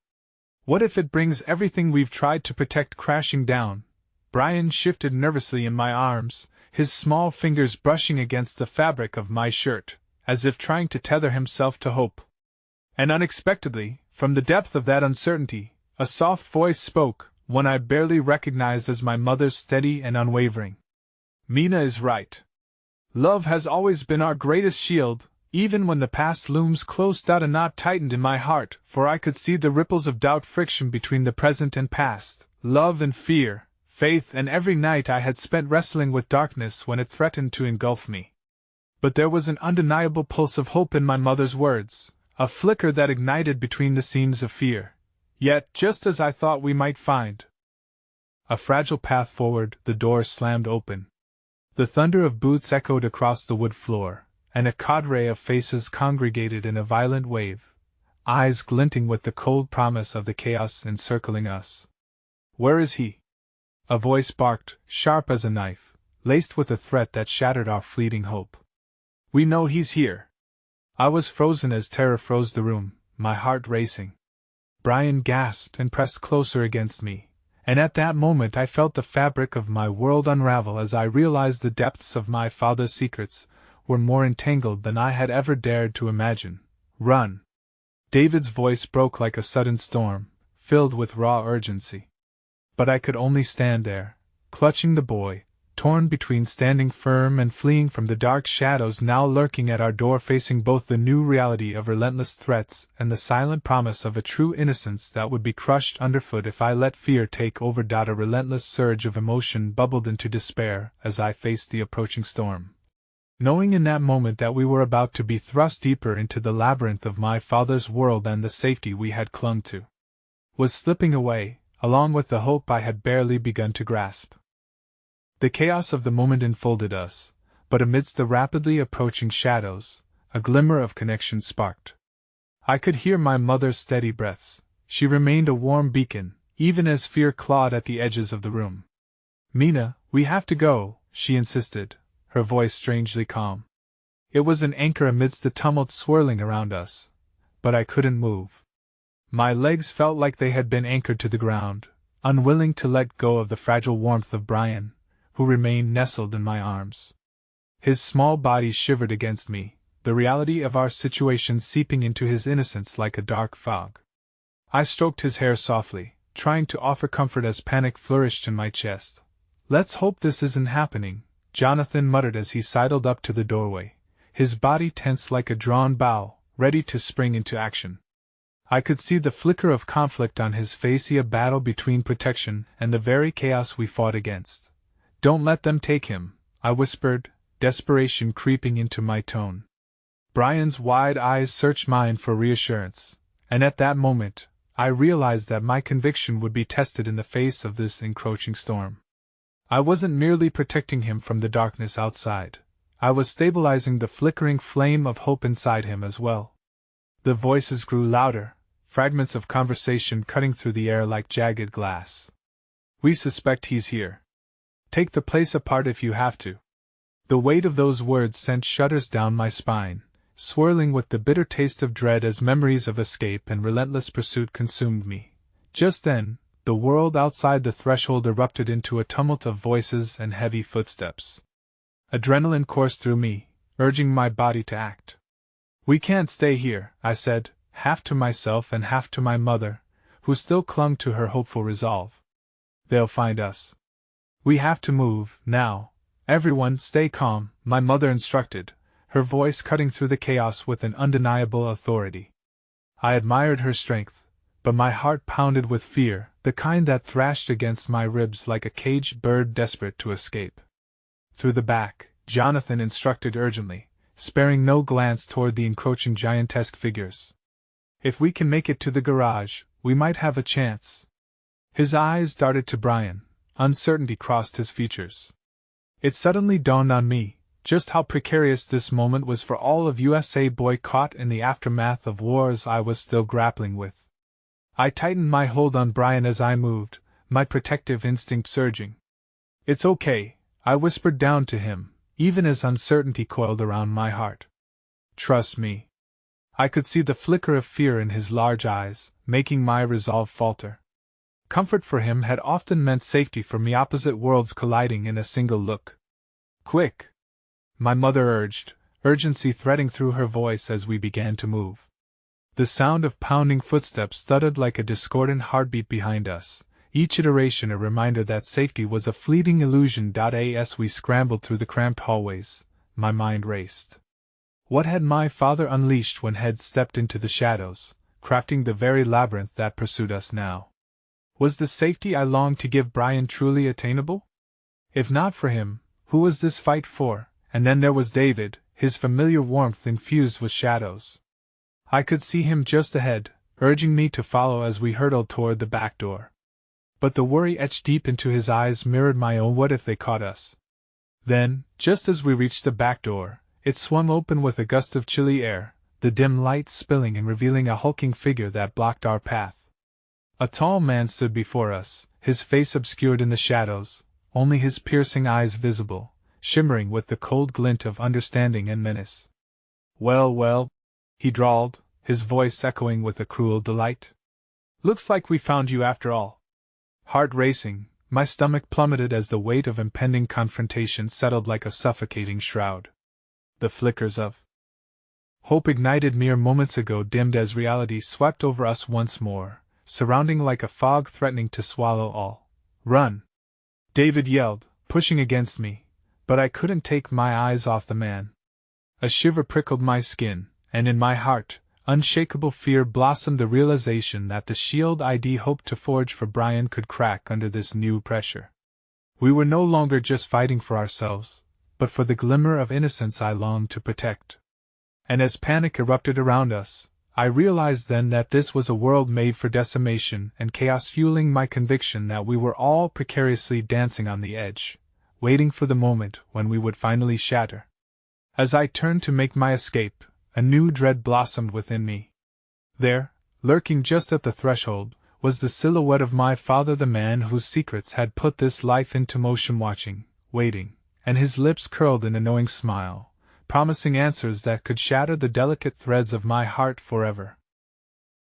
"What if it brings everything we've tried to protect crashing down?" Brian shifted nervously in my arms, his small fingers brushing against the fabric of my shirt, as if trying to tether himself to hope. And unexpectedly, from the depth of that uncertainty, a soft voice spoke, one I barely recognized as my mother's, steady and unwavering. "Mina is right. Love has always been our greatest shield, even when the past looms close. A knot tightened in my heart, for I could see the ripples of doubt, friction between the present and past, love and fear, faith, and every night I had spent wrestling with darkness when it threatened to engulf me. But there was an undeniable pulse of hope in my mother's words, a flicker that ignited between the seams of fear. Yet, just as I thought we might find a fragile path forward, the door slammed open. The thunder of boots echoed across the wood floor, and a cadre of faces congregated in a violent wave, eyes glinting with the cold promise of the chaos encircling us. "Where is he?" A voice barked, sharp as a knife, laced with a threat that shattered our fleeting hope. "We know he's here." I was frozen as terror froze the room, my heart racing. Brian gasped and pressed closer against me, and at that moment I felt the fabric of my world unravel as I realized the depths of my father's secrets were more entangled than I had ever dared to imagine. "Run!" David's voice broke like a sudden storm, filled with raw urgency. But I could only stand there, clutching the boy, torn between standing firm and fleeing from the dark shadows now lurking at our door, facing both the new reality of relentless threats and the silent promise of a true innocence that would be crushed underfoot if I let fear take over. A relentless surge of emotion bubbled into despair as I faced the approaching storm, knowing in that moment that we were about to be thrust deeper into the labyrinth of my father's world, and the safety we had clung to was slipping away, along with the hope I had barely begun to grasp. The chaos of the moment enfolded us, but amidst the rapidly approaching shadows, a glimmer of connection sparked. I could hear my mother's steady breaths. She remained a warm beacon, even as fear clawed at the edges of the room. "Mina, we have to go," she insisted, her voice strangely calm. It was an anchor amidst the tumult swirling around us, but I couldn't move. My legs felt like they had been anchored to the ground, unwilling to let go of the fragile warmth of Brian, who remained nestled in my arms. His small body shivered against me, the reality of our situation seeping into his innocence like a dark fog. I stroked his hair softly, trying to offer comfort as panic flourished in my chest. "Let's hope this isn't happening," Jonathan muttered as he sidled up to the doorway, his body tense like a drawn bow, ready to spring into action. I could see the flicker of conflict on his face, a battle between protection and the very chaos we fought against. "Don't let them take him," I whispered, desperation creeping into my tone. Brian's wide eyes searched mine for reassurance, and at that moment, I realized that my conviction would be tested in the face of this encroaching storm. I wasn't merely protecting him from the darkness outside, I was stabilizing the flickering flame of hope inside him as well. The voices grew louder, fragments of conversation cutting through the air like jagged glass. "We suspect he's here. Take the place apart if you have to." The weight of those words sent shudders down my spine, swirling with the bitter taste of dread as memories of escape and relentless pursuit consumed me. Just then, the world outside the threshold erupted into a tumult of voices and heavy footsteps. Adrenaline coursed through me, urging my body to act. "We can't stay here," I said, half to myself and half to my mother, who still clung to her hopeful resolve. "They'll find us. We have to move, now. Everyone, stay calm," my mother instructed, her voice cutting through the chaos with an undeniable authority. I admired her strength, but my heart pounded with fear, the kind that thrashed against my ribs like a caged bird desperate to escape. "Through the back," Jonathan instructed urgently, sparing no glance toward the encroaching giantesque figures. "If we can make it to the garage, we might have a chance." His eyes darted to Brian, uncertainty crossed his features. It suddenly dawned on me just how precarious this moment was for all of USA boy caught in the aftermath of wars I was still grappling with. I tightened my hold on Brian as I moved, my protective instinct surging. "It's okay," I whispered down to him, even as uncertainty coiled around my heart. "Trust me." I could see the flicker of fear in his large eyes, making my resolve falter. Comfort for him had often meant safety for me, opposite worlds colliding in a single look. "Quick!" my mother urged, urgency threading through her voice as we began to move. The sound of pounding footsteps thudded like a discordant heartbeat behind us, each iteration a reminder that safety was a fleeting illusion. As we scrambled through the cramped hallways, my mind raced. What had my father unleashed when heads stepped into the shadows, crafting the very labyrinth that pursued us now? Was the safety I longed to give Brian truly attainable? If not for him, who was this fight for? And then there was David, his familiar warmth infused with shadows. I could see him just ahead, urging me to follow as we hurtled toward the back door. But the worry etched deep into his eyes mirrored my own. What if they caught us? Then, just as we reached the back door, it swung open with a gust of chilly air, the dim light spilling and revealing a hulking figure that blocked our path. A tall man stood before us, his face obscured in the shadows, only his piercing eyes visible, shimmering with the cold glint of understanding and menace. "Well, well," he drawled, his voice echoing with a cruel delight. "Looks like we found you after all." Heart racing, my stomach plummeted as the weight of impending confrontation settled like a suffocating shroud. The flickers of hope ignited mere moments ago dimmed as reality swept over us once more, surrounding like a fog threatening to swallow all. "Run!" David yelled, pushing against me, but I couldn't take my eyes off the man. A shiver prickled my skin, and in my heart, unshakable fear blossomed, the realization that the shield I'd hoped to forge for Brian could crack under this new pressure. We were no longer just fighting for ourselves, but for the glimmer of innocence I longed to protect. And as panic erupted around us, I realized then that this was a world made for decimation and chaos, fueling my conviction that we were all precariously dancing on the edge, waiting for the moment when we would finally shatter. As I turned to make my escape, a new dread blossomed within me. There, lurking just at the threshold, was the silhouette of my father, the man whose secrets had put this life into motion, watching, waiting, and his lips curled in a knowing smile, promising answers that could shatter the delicate threads of my heart forever.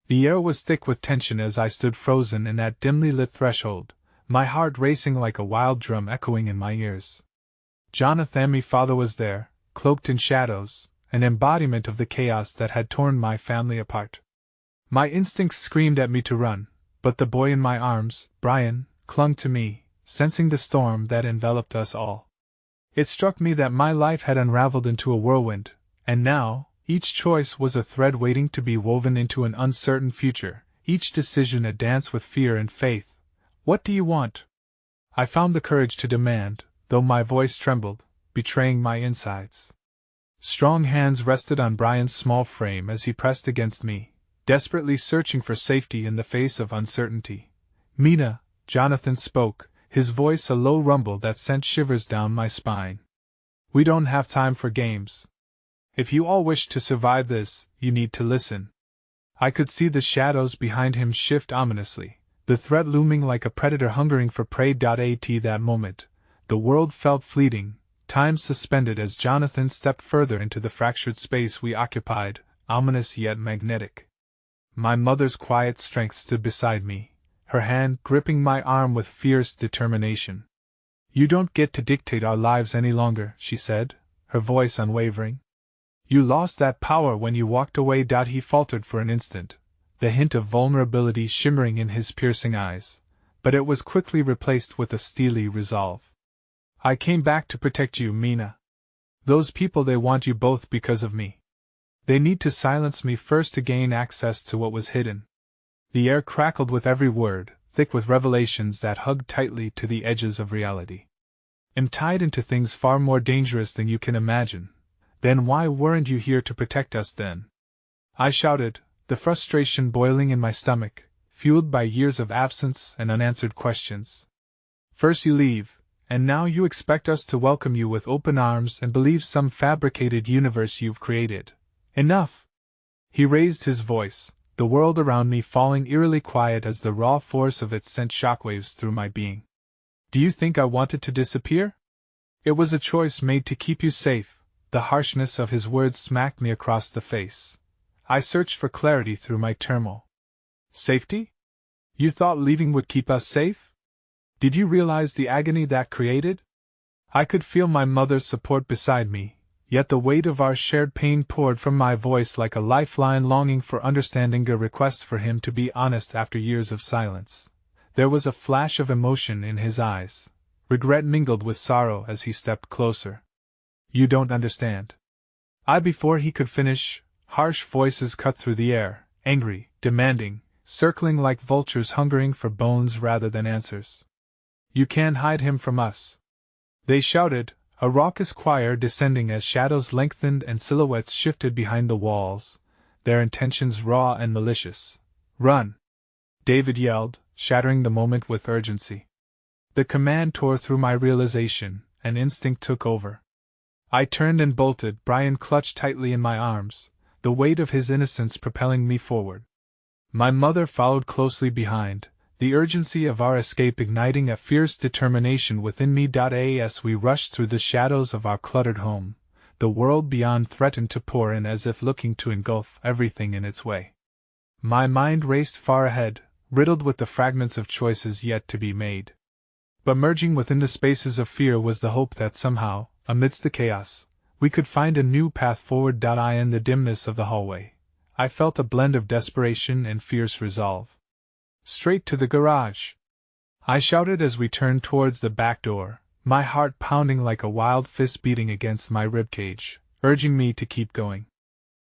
The air was thick with tension as I stood frozen in that dimly lit threshold, my heart racing like a wild drum echoing in my ears. Jonathan, my father, was there, cloaked in shadows, an embodiment of the chaos that had torn my family apart. My instincts screamed at me to run, but the boy in my arms, Brian, clung to me, sensing the storm that enveloped us all. It struck me that my life had unraveled into a whirlwind, and now, each choice was a thread waiting to be woven into an uncertain future, each decision a dance with fear and faith. "What do you want?" I found the courage to demand, though my voice trembled, betraying my insides. Strong hands rested on Brian's small frame as he pressed against me, desperately searching for safety in the face of uncertainty. "Mina," Jonathan spoke, his voice a low rumble that sent shivers down my spine. "We don't have time for games. If you all wish to survive this, you need to listen." I could see the shadows behind him shift ominously, the threat looming like a predator hungering for prey. At that moment, the world felt fleeting, time suspended as Jonathan stepped further into the fractured space we occupied, ominous yet magnetic. My mother's quiet strength stood beside me, her hand gripping my arm with fierce determination. "You don't get to dictate our lives any longer," she said, her voice unwavering. "You lost that power when you walked away." He faltered for an instant, the hint of vulnerability shimmering in his piercing eyes, but it was quickly replaced with a steely resolve. "I came back to protect you, Mina. Those people, they want you both because of me. They need to silence me first to gain access to what was hidden." The air crackled with every word, thick with revelations that hugged tightly to the edges of reality. "I'm tied into things far more dangerous than you can imagine." "Then why weren't you here to protect us then?" I shouted, the frustration boiling in my stomach, fueled by years of absence and unanswered questions. "First you leave, and now you expect us to welcome you with open arms and believe some fabricated universe you've created. Enough!" He raised his voice, the world around me falling eerily quiet as the raw force of it sent shockwaves through my being. "Do you think I wanted to disappear? It was a choice made to keep you safe." The harshness of his words smacked me across the face. I searched for clarity through my turmoil. "Safety? You thought leaving would keep us safe? Did you realize the agony that created?" I could feel my mother's support beside me, yet the weight of our shared pain poured from my voice like a lifeline longing for understanding, a request for him to be honest after years of silence. There was a flash of emotion in his eyes, regret mingled with sorrow as he stepped closer. "You don't understand." Before he could finish, harsh voices cut through the air, angry, demanding, circling like vultures hungering for bones rather than answers. "You can't hide him from us," they shouted, a raucous choir descending as shadows lengthened and silhouettes shifted behind the walls, their intentions raw and malicious. "Run!" David yelled, shattering the moment with urgency. The command tore through my realization, and instinct took over. I turned and bolted, Brian clutched tightly in my arms, the weight of his innocence propelling me forward. My mother followed closely behind, the urgency of our escape igniting a fierce determination within me. As we rushed through the shadows of our cluttered home, the world beyond threatened to pour in as if looking to engulf everything in its way. My mind raced far ahead, riddled with the fragments of choices yet to be made. But merging within the spaces of fear was the hope that somehow, amidst the chaos, we could find a new path forward. In the dimness of the hallway, I felt a blend of desperation and fierce resolve. "Straight to the garage!" I shouted as we turned towards the back door, my heart pounding like a wild fist beating against my ribcage, urging me to keep going.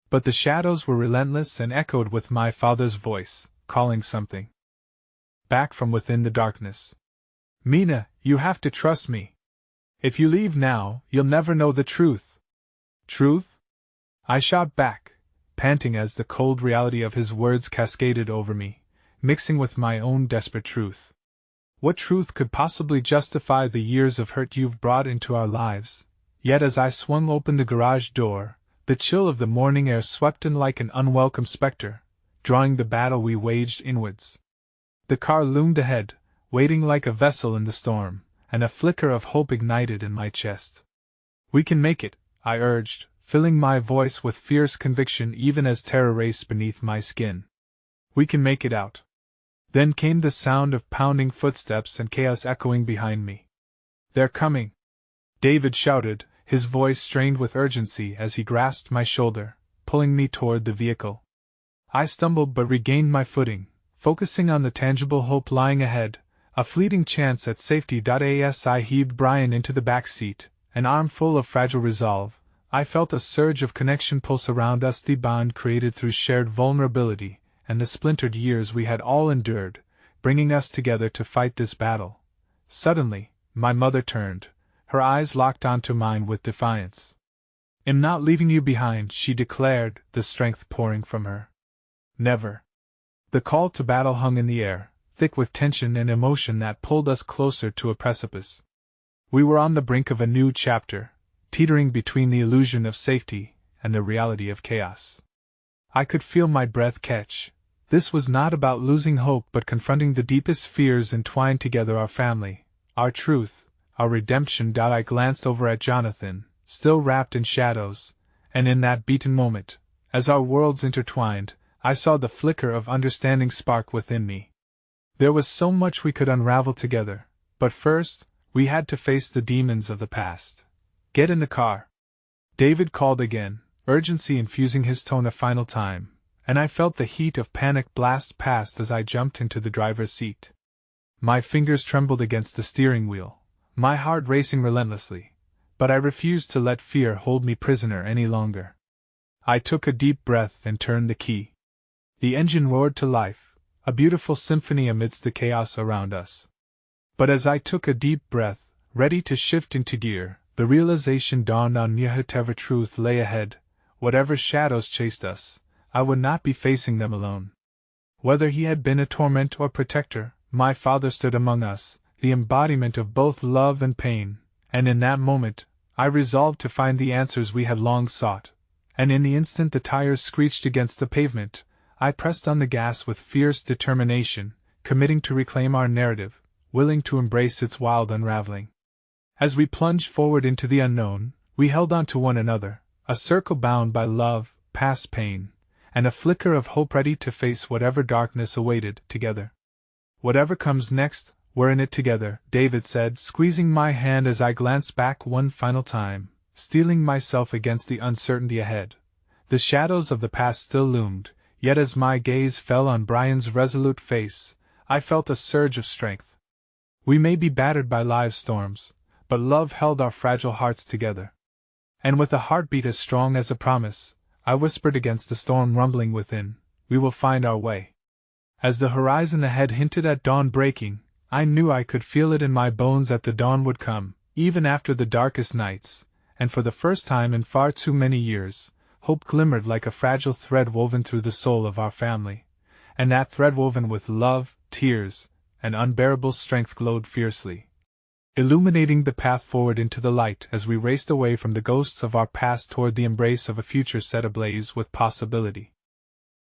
But the shadows were relentless and echoed with my father's voice, calling something back from within the darkness. "Mina, you have to trust me. If you leave now, you'll never know the truth." "Truth?" I shot back, panting as the cold reality of his words cascaded over me, mixing with my own desperate truth. "What truth could possibly justify the years of hurt you've brought into our lives?" Yet as I swung open the garage door, the chill of the morning air swept in like an unwelcome specter, drawing the battle we waged inwards. The car loomed ahead, waiting like a vessel in the storm, and a flicker of hope ignited in my chest. "We can make it," I urged, filling my voice with fierce conviction even as terror raced beneath my skin. "We can make it out." Then came the sound of pounding footsteps and chaos echoing behind me. "They're coming!" David shouted, his voice strained with urgency as he grasped my shoulder, pulling me toward the vehicle. I stumbled but regained my footing, focusing on the tangible hope lying ahead, a fleeting chance at safety. As I heaved Brian into the back seat, an arm full of fragile resolve, I felt a surge of connection pulse around us, the bond created through shared vulnerability and the splintered years we had all endured, bringing us together to fight this battle. Suddenly, my mother turned, her eyes locked onto mine with defiance. "I'm not leaving you behind," she declared, the strength pouring from her. "Never." The call to battle hung in the air, thick with tension and emotion that pulled us closer to a precipice. We were on the brink of a new chapter, teetering between the illusion of safety and the reality of chaos. I could feel my breath catch. This was not about losing hope but confronting the deepest fears entwined together: our family, our truth, our redemption. I glanced over at Jonathan, still wrapped in shadows, and in that beaten moment, as our worlds intertwined, I saw the flicker of understanding spark within me. There was so much we could unravel together, but first, we had to face the demons of the past. "Get in the car," David called again, urgency infusing his tone a final time, and I felt the heat of panic blast past as I jumped into the driver's seat. My fingers trembled against the steering wheel, my heart racing relentlessly, but I refused to let fear hold me prisoner any longer. I took a deep breath and turned the key. The engine roared to life, a beautiful symphony amidst the chaos around us. But as I took a deep breath, ready to shift into gear, the realization dawned on me: whatever truth lay ahead, whatever shadows chased us, I would not be facing them alone. Whether he had been a torment or protector, my father stood among us, the embodiment of both love and pain, and in that moment, I resolved to find the answers we had long sought, and in the instant the tires screeched against the pavement, I pressed on the gas with fierce determination, committing to reclaim our narrative, willing to embrace its wild unraveling. As we plunged forward into the unknown, we held on to one another, a circle bound by love, past pain, and a flicker of hope, ready to face whatever darkness awaited, together. "Whatever comes next, we're in it together," David said, squeezing my hand as I glanced back one final time, steeling myself against the uncertainty ahead. The shadows of the past still loomed, yet as my gaze fell on Brian's resolute face, I felt a surge of strength. We may be battered by life's storms, but love held our fragile hearts together. And with a heartbeat as strong as a promise, I whispered against the storm rumbling within, "We will find our way." As the horizon ahead hinted at dawn breaking, I knew I could feel it in my bones that the dawn would come, even after the darkest nights, and for the first time in far too many years, hope glimmered like a fragile thread woven through the soul of our family, and that thread, woven with love, tears, and unbearable strength, glowed fiercely, illuminating the path forward into the light as we raced away from the ghosts of our past toward the embrace of a future set ablaze with possibility.